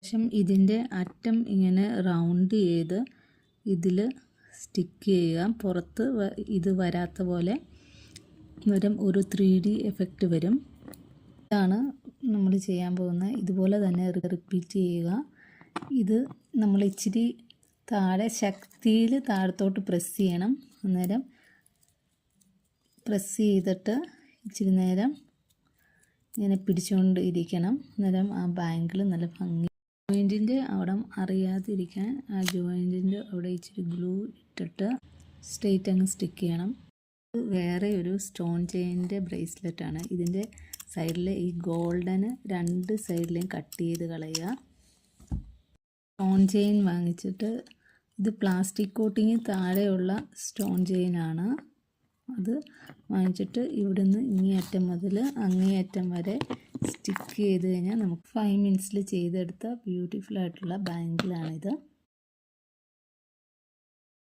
ശേഷം ഇതിൻ്റെ അറ്റം ഇങ്ങനെ റൗണ്ട് ചെയ്ത് ഇതിൽ സ്റ്റിക്ക് ചെയ്യുക. പുറത്ത് ഇത് വരാത്ത പോലെ വരും, ഒരു 3D എഫക്റ്റ് വരും. ഇതാണ് നമ്മൾ ചെയ്യാൻ പോകുന്നത്. ഇതുപോലെ തന്നെ റിപ്പീറ്റ് ചെയ്യുക. ഇത് നമ്മൾ ഇച്ചിരി താഴെ ശക്തിയിൽ താഴത്തോട്ട് പ്രസ് ചെയ്യണം. അന്നേരം പ്രസ് ചെയ്തിട്ട് ഇച്ചിരി നേരം ഇങ്ങനെ പിടിച്ചുകൊണ്ട് ഇരിക്കണം. അന്നേരം ആ ബാങ്കിൾ നല്ല ഭംഗി. ജോയിൻറ്റിൻ്റെ അവിടെ അറിയാതിരിക്കാൻ ആ ജോയിൻറ്റിൻ്റെ അവിടെ ഇച്ചിരി ഗ്ലൂ ഇട്ടിട്ട് സ്ട്രെയിറ്റ് അങ്ങ് സ്റ്റിക്ക് ചെയ്യണം. വേറെ ഒരു സ്റ്റോൺ ചെയിനിൻ്റെ ബ്രേസ്ലെറ്റാണ്. ഇതിൻ്റെ സൈഡിൽ ഈ ഗോൾഡന് 2 സൈഡിലേയും കട്ട് ചെയ്ത് കളയുക. സ്റ്റോൺ ചെയിൻ വാങ്ങിച്ചിട്ട് ഇത് പ്ലാസ്റ്റിക് കോട്ടിങ് താഴെയുള്ള സ്റ്റോൺ ചെയിനാണ്. അത് വാങ്ങിച്ചിട്ട് ഇവിടുന്ന് ഇങ്ങേയറ്റം മുതൽ അങ്ങേയറ്റം വരെ സ്റ്റിക്ക് ചെയ്ത് കഴിഞ്ഞാൽ നമുക്ക് 5 മിനിറ്റ്സിൽ ചെയ്തെടുത്ത ബ്യൂട്ടിഫുൾ ആയിട്ടുള്ള ബാങ്കിളാണിത്.